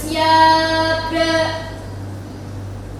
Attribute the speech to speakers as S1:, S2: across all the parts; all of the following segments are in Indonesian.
S1: Siap,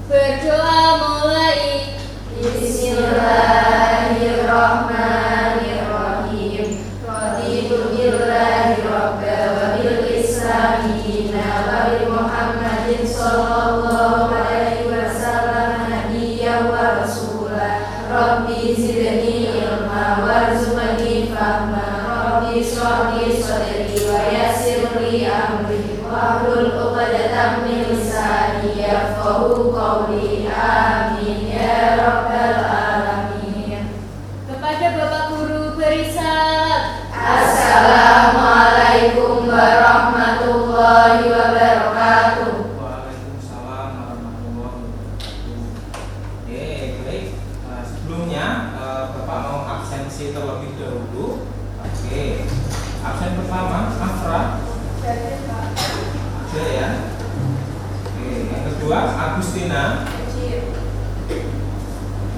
S1: berdoa mulai.
S2: Bismillahirrahmanirrahim. Raditu billahi rabba wa bil islami dina wa bi Muhammadin sallallahu alaihi wasallam nabiyyan wa rasulah. Rabbi zidni ilma warzuqni fahma. Rabbi shrah li sadri wa yassir li amri wahlul 'uqdatam min lisani yafqahu qawli. Amin ya rabbal alamin.
S1: Kepada Bapak Guru beri salam.
S2: Assalamualaikum warahmatullahi wabarakatuh.
S3: Waalaikumsalam warahmatullahi wabarakatuh. Oke, baik. Sebelumnya Bapak mau absensi terlebih dahulu. Oke. Absen pertama Afra. Ada ya. Oke, yang kedua Agustina.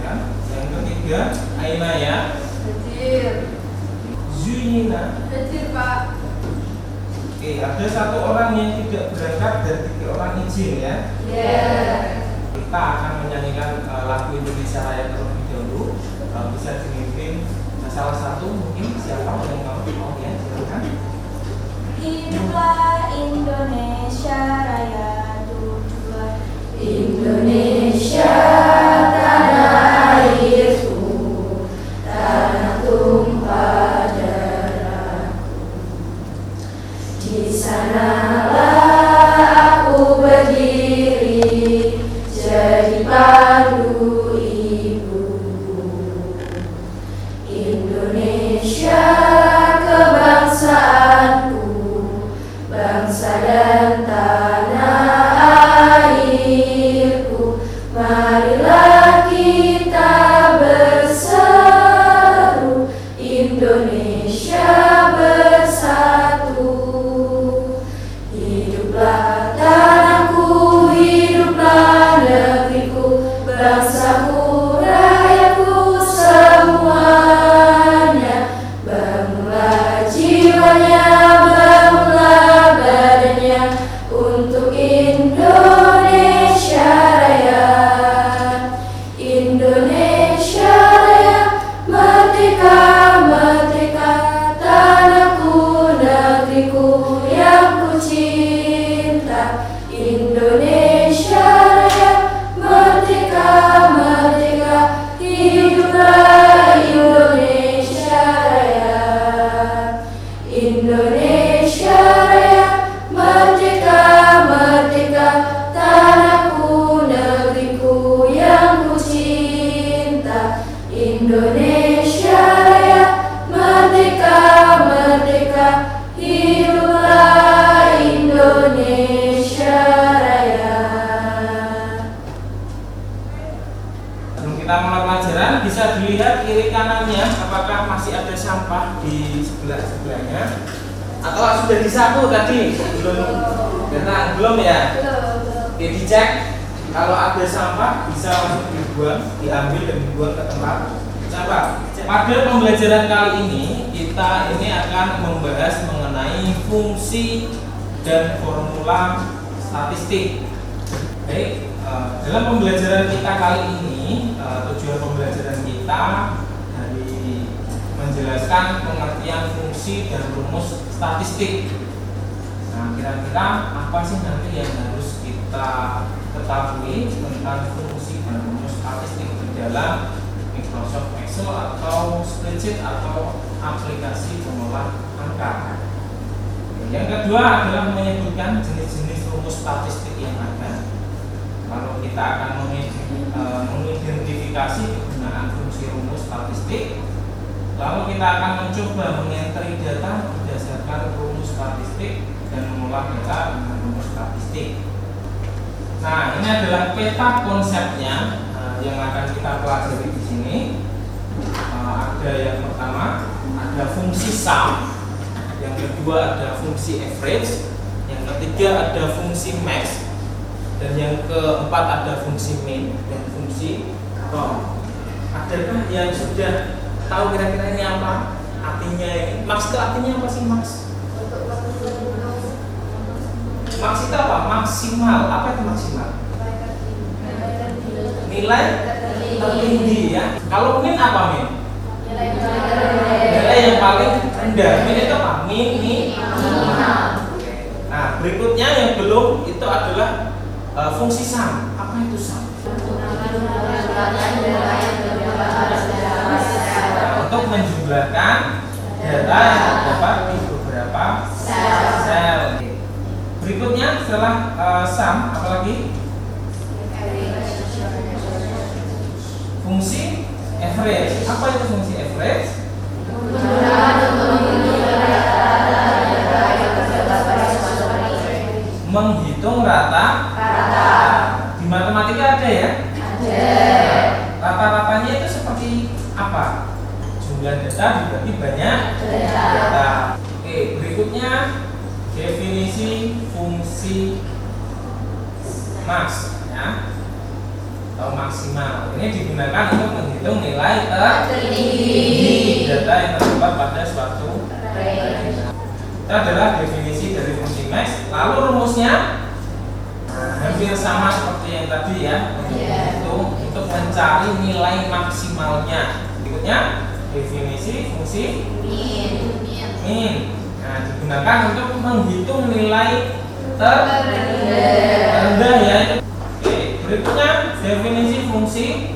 S3: Ya. Yang ketiga Ainaya. Zuyina.
S2: Pak.
S3: Oke, ada satu orang yang tidak berangkat dan 3 orang izin ya. Kita akan menyanyikan lagu Indonesia Raya terlebih dahulu. Bisa dipimpin salah satu mungkin siapa yang mau ya, silakan.
S1: Hiduplah Indonesia Raya, tujuan
S2: Indonesia tanah airku, tanah tumpah darahku. Di sanalah aku berdiri, jadi pandu ibuku. Indonesia kebangsaanku, bangsa dan tanah airku. Marilah kita berseru, Indonesia bersatu. Hiduplah tanahku, hiduplah negeriku, bangsaku, rakyatku semuanya. Bangunlah jiwanya, bangunlah badannya untuk Indonesia Raya. Indonesia Raya, merdeka, merdeka, tanahku, negeriku yang ku cinta. Indonesia Raya, merdeka, merdeka, hiduplah Indonesia Raya. Indonesia Raya, merdeka, merdeka, tanahku, negeriku yang ku cinta. Indonesia Raya, merdeka, merdeka, hiduplah Indonesia Raya.
S3: Sebelum kita mulai pelajaran, bisa dilihat kiri kanannya apakah masih ada sampah di sebelahnya atau sudah disapu tadi? Belum ya? Oke, dicek. Kalau ada sampah bisa langsung dibuang, diambil dan dibuang ke tempat sampah. Pada pembelajaran kali ini kita akan membahas mengenai fungsi dan formula statistik. Baik, dalam pembelajaran kita kali ini tujuan pembelajaran kita dari menjelaskan pengertian fungsi dan rumus statistik. Nah, kira-kira apa sih nanti yang harus kita ketahui tentang fungsi dan rumus statistik di dalam Microsoft Excel atau spreadsheet atau aplikasi pengolah angka. Yang kedua adalah menyebutkan jenis-jenis rumus statistik yang ada. Lalu kita akan mengidentifikasi kegunaan fungsi rumus statistik. Lalu kita akan mencoba mengentry data berdasarkan rumus statistik dan mengolah data dengan rumus statistik. Nah, ini adalah peta konsepnya yang akan kita pelajari di sini. Ada yang pertama, ada fungsi sum. Yang kedua ada fungsi average. Yang ketiga ada fungsi max. Dan yang keempat ada fungsi min dan fungsi com. Adakah yang sudah tahu kira-kira ini apa artinya ini? Max itu artinya apa sih, Max? Max itu apa? Maksimal. Apa itu maksimal? Nilai tertinggi ya. Kalau min apa min? Nilai yang paling rendah. Min itu apa? Minimal. Nah, berikutnya yang belum itu adalah fungsi sum. Apa itu sum? Untuk menjumlahkan data yang terdapat di beberapa sel. Berikutnya setelah sum apa lagi? Fungsi average. Apa itu fungsi average? Menghitung rata. Di matematika ada ya? Rata-ratanya itu seperti apa? Jumlah data dibagi banyak data. Oke, berikutnya definisi fungsi max ya, atau maksimal. Ini digunakan untuk menghitung nilai tertinggi data yang terdapat pada suatu range. Itu adalah definisi dari fungsi max. Lalu rumusnya hampir sama seperti yang tadi ya, untuk mencari nilai maksimalnya. Berikutnya definisi fungsi min. Nah, digunakan untuk menghitung nilai terendah ya. Oke, berikutnya definisi fungsi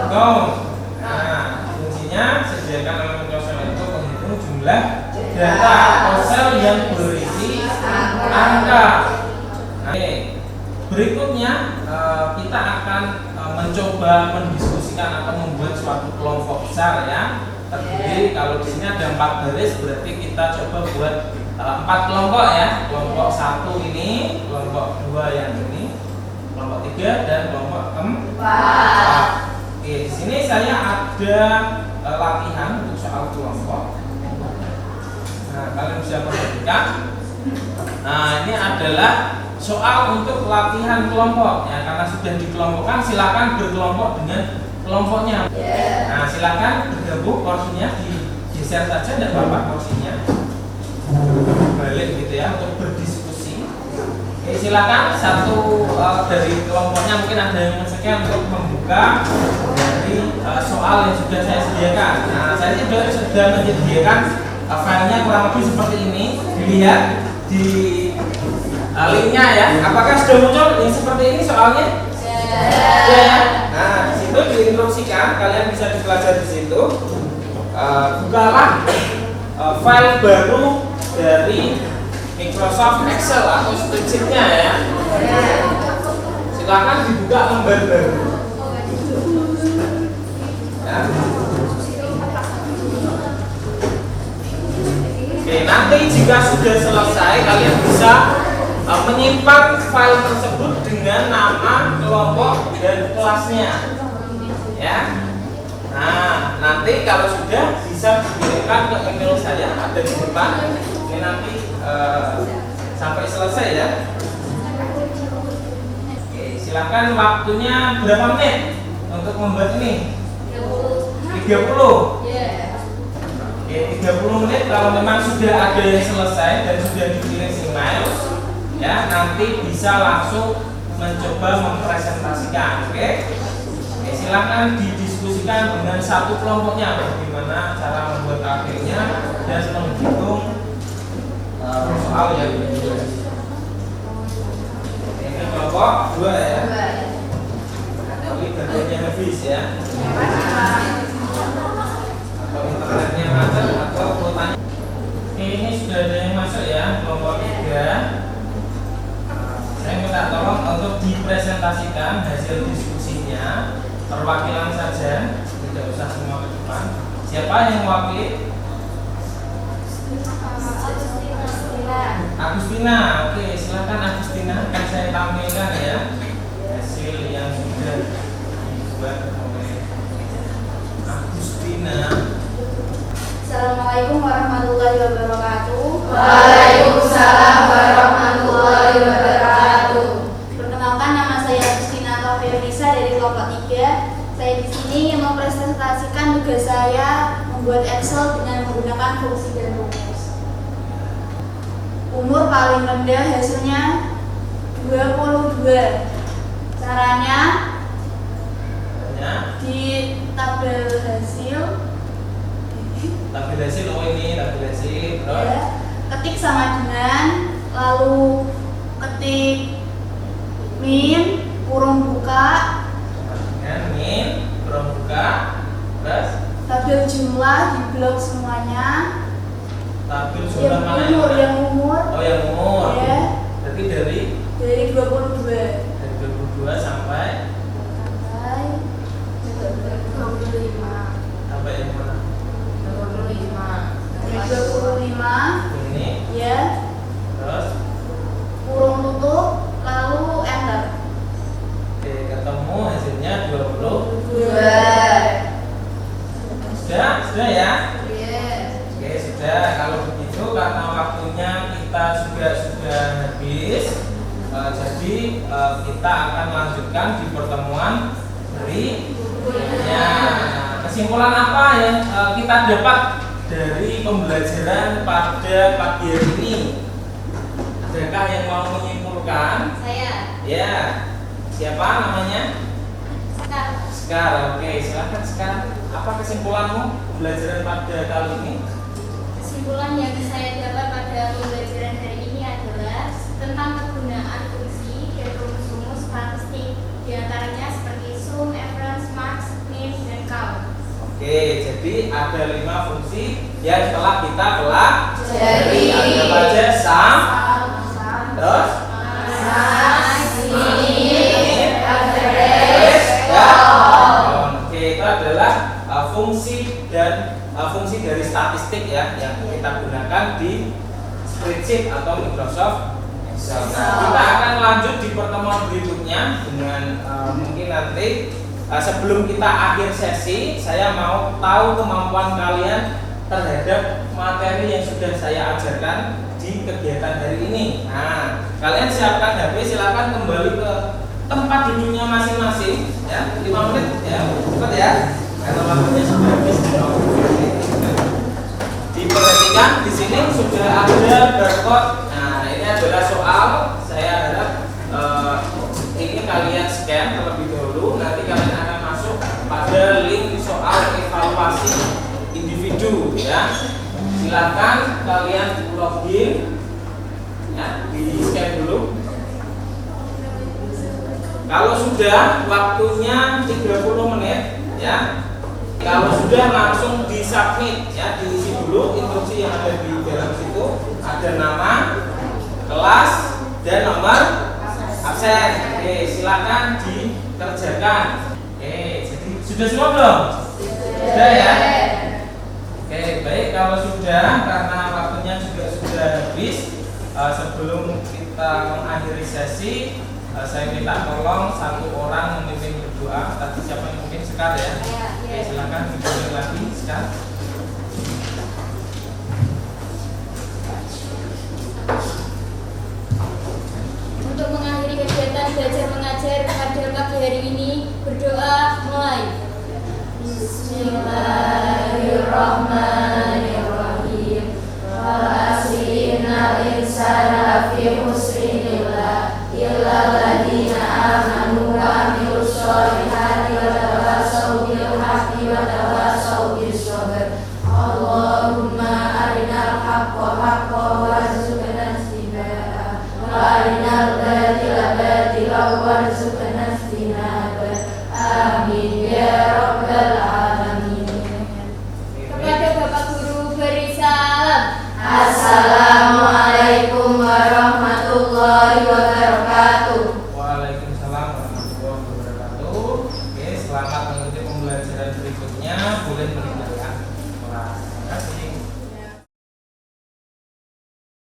S3: count. Nah, fungsinya sediakan elemen sel untuk menghitung jumlah data atau sel yang berisi angka. Oke, berikutnya kita akan mencoba mendiskusikan atau membuat suatu kelompok besar ya. Terdiri kalau di sini ada 4 baris, berarti kita coba buat 4 kelompok ya. Kelompok 1 ini, kelompok 2 yang ini, kelompok 3 dan kelompok 4. Oke, di sini saya ada latihan untuk soal kelompok. Nah, kalian bisa perhatikan. Nah, ini adalah soal untuk latihan kelompok ya, karena sudah dikelompokkan silakan berkelompok dengan kelompoknya. Nah, silakan bergabung, porsinya digeser saja, tidak apa-apa porsinya balik gitu ya, untuk berdiskusi. Oke, silakan satu dari kelompoknya mungkin ada yang sekian untuk membuka dari soal yang sudah saya sediakan. Nah, saya sudah menyediakan filenya kurang lebih seperti ini. Dilihat di linknya ya. Apakah sudah muncul yang seperti ini soalnya? Ya. Nah, di situ diinstruksikan, kalian bisa dipelajari di situ. Bukalah file baru dari Microsoft Excel atau spreadsheet-nya ya. Silakan dibuka lembar baru. Ya. Oke, nanti jika sudah selesai kalian bisa menyimpan file tersebut dengan nama, kelompok, dan kelasnya ya. Nah, nanti kalau sudah bisa dikirimkan ke email saya, ada di depan. Ini nanti sampai selesai ya. Oke, silakan waktunya berapa menit untuk membuat ini? 30. Oke, 30 menit. Kalau memang sudah ada yang selesai dan sudah dikirim email ya, nanti bisa langsung mencoba mempresentasikan. Oke, silakan didiskusikan dengan satu kelompoknya bagaimana cara membuat akhirnya dan menghitung soal yang dibuat. Ini kelompok 2 ya, tapi bagiannya habis ya, atau internetnya macet atau kuotanya. Ini sudah ada yang masuk ya, kelompok 3. Saya minta tolong untuk dipresentasikan hasil diskusinya, perwakilan saja, tidak usah semua ke depan. Siapa yang mewakili? Agustina. Oke, silakan Agustina, akan saya tampilkan ya hasil yang sudah dibuat oleh Agustina.
S2: Assalamualaikum warahmatullahi wabarakatuh.
S1: Waalaikumsalam warahmatullahi wabarakatuh.
S2: Perkenalkan, nama saya Agustina Taufirisa dari kelompok 3. Saya di sini mempresentasikan tugas saya membuat Excel dengan menggunakan fungsi dan rumus. umur paling rendah hasilnya 22. Caranya di tabel hasil
S3: oh ini tabel hasil terus
S2: ya, ketik sama dengan, lalu ketik min kurung buka
S3: dengan min kurung buka terus
S2: tabel jumlah di blok semuanya,
S3: tabel jumlah mana
S2: yang umur
S3: oh yang umur
S2: ya,
S3: berarti dari
S2: 22
S3: sampai yang mana?
S2: 25
S3: Ini
S2: ya,
S3: terus
S2: kurung tutup lalu enter.
S3: oke, ketemu hasilnya 22. Sudah ya? Oke, sudah. Kalau begitu karena waktunya kita sudah habis, jadi kita akan lanjutkan di pertemuan berikutnya. Kesimpulan apa yang kita dapat dari pembelajaran pada pagi hari ini? Adakah yang mau menyimpulkan?
S1: Saya.
S3: Ya, siapa namanya?
S1: Sekar.
S3: Sekar. Oke, silakan Sekar. Apa kesimpulanmu pembelajaran pada kali ini?
S1: Kesimpulan yang saya dapat pada pembelajaran hari ini adalah tentang kegunaan fungsi dan rumus-rumus statistik, di antaranya seperti sum, average, max, min, dan count.
S3: Oke, jadi ada 5 fungsi yang telah kita pelajari.
S2: Jadi
S3: Ada aja sum, terus oke, itu adalah fungsi dan fungsi dari statistik ya yang kita gunakan di spreadsheet atau Microsoft Excel. Nah, kita akan lanjut di pertemuan berikutnya dengan mungkin nanti sebelum kita akhir sesi, saya mau tahu kemampuan kalian terhadap materi yang sudah saya ajarkan di kegiatan hari ini. Nah, kalian siapkan HP, silakan kembali ke tempat duduknya masing-masing ya, 5 menit ya, cepat ya karena waktunya sudah habis. Diperhatikan di sini sudah ada barcode. Nah, ini adalah soal. Saya harap ini kalian scan terlebih dahulu, nanti kalian akan masuk pada link soal evaluasi individu ya. Silakan kalian login ya, di scan dulu. Kalau sudah waktunya 30 menit ya. Kalau sudah langsung di submit ya, diisi dulu instruksi yang ada di dalam situ, ada nama, kelas, dan nomor absen. Oke, silakan dikerjakan. Oke, jadi sudah semua belum? Sudah ya? Oke, baik, kalau sudah, karena waktunya juga sudah habis, sebelum kita mengakhiri sesi, saya minta tolong satu orang memimpin berdoa. Tadi siapa yang mungkin Sekar ya? Oke, silakan dimulai lagi Sekar.
S1: Untuk mengakhiri kegiatan belajar mengajar pada pagi hari ini, berdoa mulai. Bismillahirrahmanirrahim. Wal asri innal insana lafi khusrin illa alladziina aamanu wa 'amilus sholihati wa tawassaw bil haqqi wa tawassaw bis sabr. Allahumma arinal haqqa